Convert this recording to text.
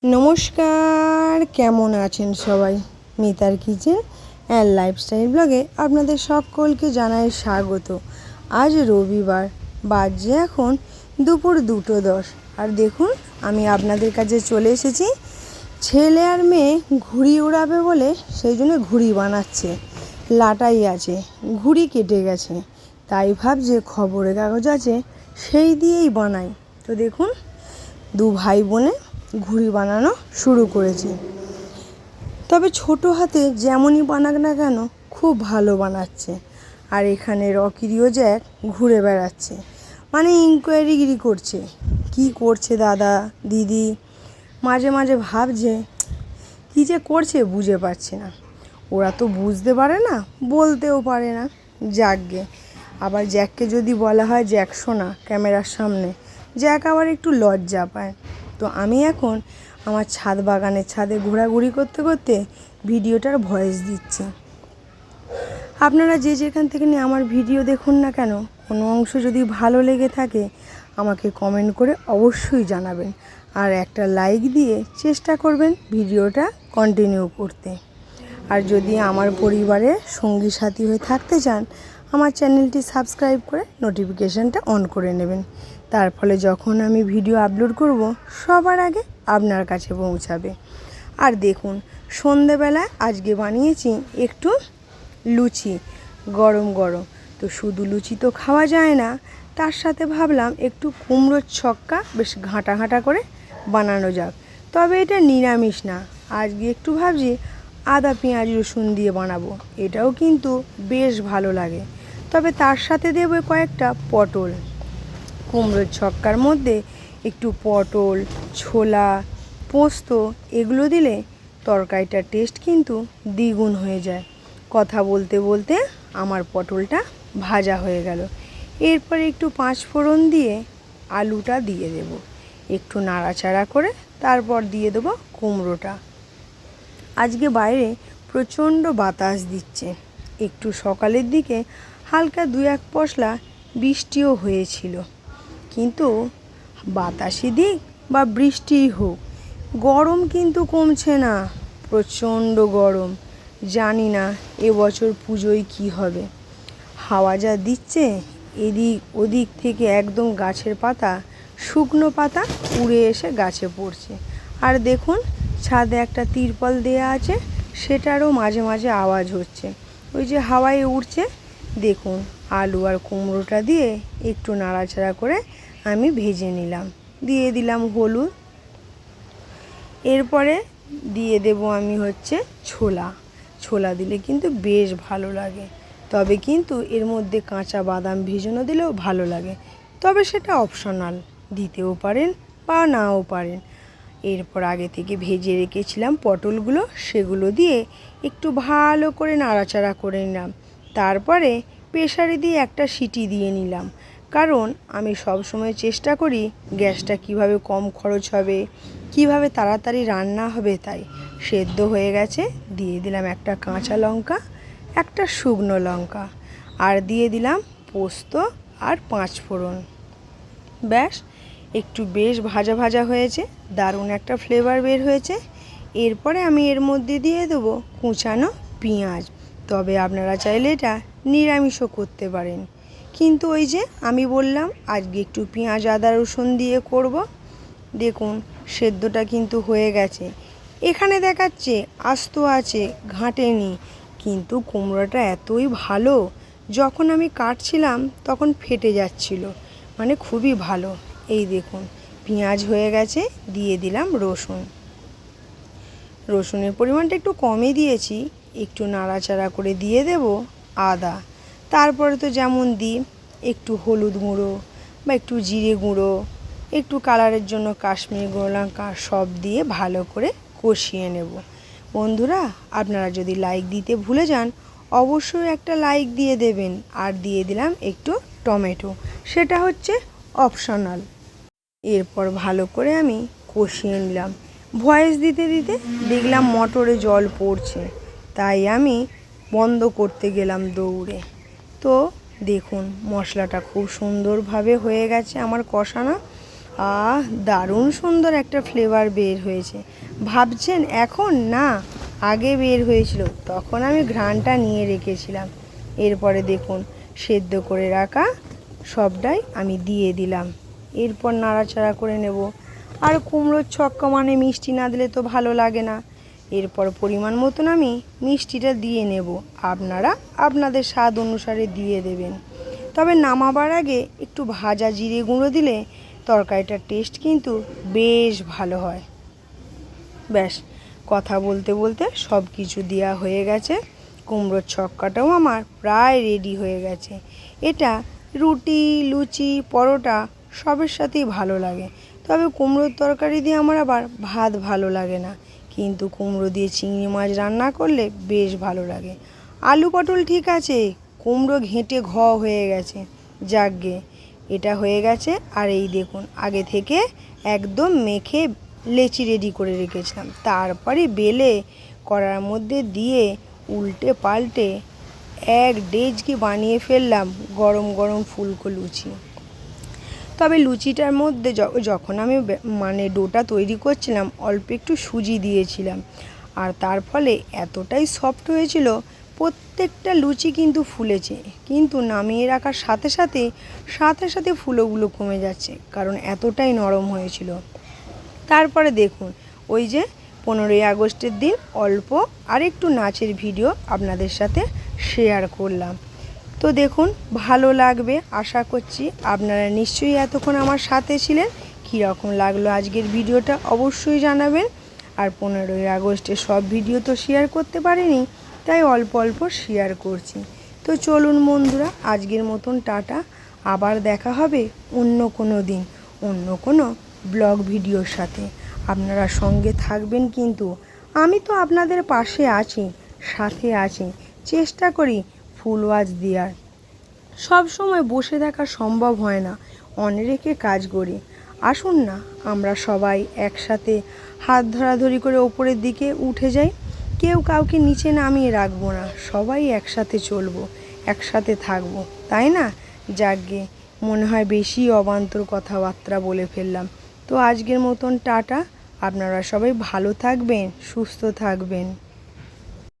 নমস্কার, কেমন আছেন সবাই? মিতার কিচেন অ্যান্ড লাইফস্টাইল ব্লগে আপনাদের সকলকে জানাই স্বাগত। আজ রবিবার, বাজে এখন দুপুর 2:10। আর দেখুন, আমি আপনাদের কাছে চলে এসেছি। ছেলে আর মেয়ে ঘুড়ি উড়াবে বলে সেই জন্য ঘুড়ি বানাচ্ছে। লাটাই আছে, ঘুড়ি কেটে গেছে, তাই ভাবছে খবরের কাগজ আছে সেই দিয়েই বানাই। তো দেখুন, দু ভাই বোনে ঘুড়ি বানানো শুরু করেছে। তবে ছোট হাতে যেমনই বানাক না কেন খুব ভালো বানাচ্ছে। আর এখানে রকিরিও জ্যাক ঘুরে বেড়াচ্ছে, মানে ইনকোয়ারিগিরি করছে। কি করছে দাদা দিদি, মাঝে মাঝে ভাবছে কী যে করছে বুঝে পাচ্ছে না। ওরা তো বুঝতে পারে না, বলতেও পারে না। যাকগে, আবার জ্যাককে যদি বলা হয় জ্যাক শোনা ক্যামেরার সামনে, জ্যাক আবার একটু লজ্জা পায়। তো আমি এখন আমার ছাদ বাগানের ছাদে ঘোরাঘুরি করতে করতে ভিডিওটার ভয়েস দিচ্ছি। আপনারা যে যেখান থেকে নিয়ে আমার ভিডিও দেখুন না কেন, কোনো অংশ যদি ভালো লেগে থাকে আমাকে কমেন্ট করে অবশ্যই জানাবেন। আর একটা লাইক দিয়ে চেষ্টা করবেন ভিডিওটা কন্টিনিউ করতে। আর যদি আমার পরিবারের সঙ্গী সাথী হয়ে থাকতে চান, আমার চ্যানেলটি সাবস্ক্রাইব করে নোটিফিকেশানটা অন করে নেবেন। তার ফলে যখন আমি ভিডিও আপলোড করব সবার আগে আপনার কাছে পৌঁছাবে। আর দেখুন, সন্ধেবেলা আজকে বানিয়েছি একটু লুচি, গরম গরম। তো শুধু লুচি তো খাওয়া যায় না, তার সাথে ভাবলাম একটু কুমড়োর ছক্কা বেশ ঘাঁটা ঘাঁটা করে বানানো যাক। তবে এটা নিরামিষ না, আজকে একটু ভাবছি আদা পেঁয়াজ রসুন দিয়ে বানাবো। এটাও কিন্তু বেশ ভালো লাগে। তবে তার সাথে দেবো কয়েকটা পটল। কুমড়োর ছক্কার মধ্যে একটু পটল, ছোলা, পোস্ত এগুলো দিলে তরকারিটার টেস্ট কিন্তু দ্বিগুণ হয়ে যায়। কথা বলতে বলতে আমার পটলটা ভাজা হয়ে গেল। এরপরে একটু 5 ফোড়ন দিয়ে আলুটা দিয়ে দেব, একটু নাড়াচাড়া করে তারপর দিয়ে দেবো কুমড়োটা। আজকে বাইরে প্রচণ্ড বাতাস দিচ্ছে। একটু সকালের দিকে হালকা 2-1 পশলা বৃষ্টিও হয়েছিল। কিন্তু বাতাসই দিক বা বৃষ্টিই হোক, গরম কিন্তু কমছে না, প্রচণ্ড গরম। জানি না এবছর পুজোয় কি হবে। হাওয়া যা দিচ্ছে, এদিক ওদিক থেকে একদম গাছের পাতা, শুকনো পাতা উড়ে এসে গাছে পড়ছে। আর দেখুন, ছাদে একটা তিরপল দেয়া আছে, সেটারও মাঝে মাঝে আওয়াজ হচ্ছে, ওই যে হাওয়ায় উড়ছে। দেখুন, আলু আর কুমড়োটা দিয়ে একটু নাড়াচাড়া করে আমি ভেজে নিলাম, দিয়ে দিলাম হলুদ। এরপরে দিয়ে দেব আমি ছোলা দিলে কিন্তু বেশ ভালো লাগে। তবে কিন্তু এর মধ্যে কাঁচা বাদাম ভেজানো দিলেও ভালো লাগে, তবে সেটা অপশনাল, দিতেও পারেন বা নাও পারেন। এরপর আগে থেকে ভেজে রেখেছিলাম পটলগুলো, সেগুলো দিয়ে একটু ভালো করে নাড়াচাড়া করে নিলাম। তারপরে প্রেসারে দিয়ে একটা সিটি দিয়ে নিলাম, কারণ আমি সব সময় চেষ্টা করি গ্যাসটা কিভাবে কম খরচ হবে, কিভাবে তাড়াতাড়ি রান্না হবে। তাই সেদ্ধ হয়ে গেছে, দিয়ে দিলাম একটা কাঁচা লঙ্কা, একটা শুকনো লঙ্কা, আর দিয়ে দিলাম পোস্ত আর 5 ফোড়ন। ব্যাস, একটু বেশ ভাজা ভাজা হয়েছে, দারুণ একটা ফ্লেভার বের হয়েছে। এরপরে আমি এর মধ্যে দিয়ে দেবো কুচানো পেঁয়াজ। তবে আপনারা চাইলে এটা নিরামিষও করতে পারেন, কিন্তু ওই যে আমি বললাম আজকে একটু পেঁয়াজ আদা রসুন দিয়ে করব। দেখুন, সেদ্ধটা কিন্তু হয়ে গেছে। এখানে দেখাচ্ছে আস্ত আছে, ঘাঁটেনি, কিন্তু কুমড়োটা এতই ভালো, যখন আমি কাটছিলাম তখন ফেটে যাচ্ছিল, মানে খুবই ভালো। এই দেখুন, পেঁয়াজ হয়ে গেছে, দিয়ে দিলাম রসুনের পরিমাণটা একটু কমই দিয়েছি। একটু নাড়াচাড়া করে দিয়ে দেব আদা। তারপরে তো যেমন দিই একটু হলুদ গুঁড়ো বা একটু জিরে গুঁড়ো, একটু কালারের জন্য কাশ্মীরি গুঁড়ো লঙ্কা, সব দিয়ে ভালো করে কষিয়ে নেব। বন্ধুরা, আপনারা যদি লাইক দিতে ভুলে যান অবশ্যই একটা লাইক দিয়ে দেবেন। আর দিয়ে দিলাম একটু টমেটো, সেটা হচ্ছে অপশনাল। এরপর ভালো করে আমি কষিয়ে নিলাম। ভয়েস দিতে দিতে দেখলাম মোটরে জল পড়ছে, তাই আমি বন্ধ করতে গেলাম দৌড়ে। তো দেখুন, মশলাটা খুব সুন্দরভাবে হয়ে গেছে আমার কষানো। দারুণ সুন্দর একটা ফ্লেভার বের হয়েছে। ভাবছেন এখন না, আগে বের হয়েছিল, তখন আমি ঘ্রাণটা নিয়ে রেখেছিলাম। এরপরে দেখুন সেদ্ধ করে রাখা সবটাই আমি দিয়ে দিলাম। এরপর নাড়াচাড়া করে নেব। আর কুমড়োর ছক্কা মানে মিষ্টি না দিলে তো ভালো লাগে না। এরপর পরিমাণ মতন আমি মিষ্টিটা দিয়ে নেব, আপনারা আপনাদের স্বাদ অনুসারে দিয়ে দেবেন। তবে নামাবার আগে একটু ভাজা জিরে গুঁড়ো দিলে তরকারিটার টেস্ট কিন্তু বেশ ভালো হয়। ব্যাস, কথা বলতে বলতে সব কিছু দেওয়া হয়ে গেছে। কুমড়োর ছক্কাটাও আমার প্রায় রেডি হয়ে গেছে। এটা রুটি, লুচি, পরোটা সবের সাথেই ভালো লাগে। তবে কুমড়োর তরকারি দিয়ে আমার আবার ভাত ভালো লাগে না, কিন্তু কুমড়ো দিয়ে চিংড়ি মাছ রান্না করলে বেশ ভালো লাগে। আলু পটল ঠিক আছে, কুমড়ো ঘেঁটে হয়ে গেছে। যাকগে, এটা হয়ে গেছে। আর এই দেখুন আগে থেকে একদম মেখে লেচি রেডি করে রেখেছিলাম, তারপরে বেলে কড়ার মধ্যে দিয়ে উল্টে পাল্টে এক ডেজকি বানিয়ে ফেললাম গরম গরম ফুলকো লুচি। তবে লুচিটার মধ্যে যখন আমি মানে ডোটা তৈরি করছিলাম অল্প একটু সুজি দিয়েছিলাম, আর তার ফলে এতটাই সফট হয়েছিল, প্রত্যেকটা লুচি কিন্তু ফুলেছে, কিন্তু নামিয়ে রাখার সাথে সাথে ফুলোগুলো কমে যাচ্ছে, কারণ এতটাই নরম হয়েছিল। তারপরে দেখুন ওই যে 15ই আগস্টের দিন অল্প আরেকটু নাচের ভিডিও আপনাদের সাথে শেয়ার করলাম। তো দেখুন ভালো লাগবে আশা করছি। আপনারা নিশ্চয়ই এতক্ষণ আমার সাথে ছিলেন। কীরকম লাগলো আজকের ভিডিওটা অবশ্যই জানাবেন। আর 15ই আগস্টে সব ভিডিও তো শেয়ার করতে পারিনি, তাই অল্প অল্প শেয়ার করছি। তো চলুন বন্ধুরা, আজকের মতন টাটা। আবার দেখা হবে অন্য কোনো দিন অন্য কোনো ব্লগ ভিডিওর সাথে। আপনারা সঙ্গে থাকবেন কিন্তু। আমি তো আপনাদের পাশে আছি, সাথে আছি, চেষ্টা করি ফুল ওয়াচ দেওয়ার। সব সময় বসে থাকা সম্ভব হয় না, অনেকে কাজ করি। আসুন না আমরা সবাই একসাথে হাত ধরাধরি করে ওপরের দিকে উঠে যাই। কেউ কাউকে নিচে নামিয়ে রাখবো না, সবাই একসাথে চলবো, একসাথে থাকবো, তাই না? যাকগে, মনে হয় বেশি অবান্তর কথাবার্তা বলে ফেললাম। তো আজকের মতন টাটা। আপনারা সবাই ভালো থাকবেন, সুস্থ থাকবেন।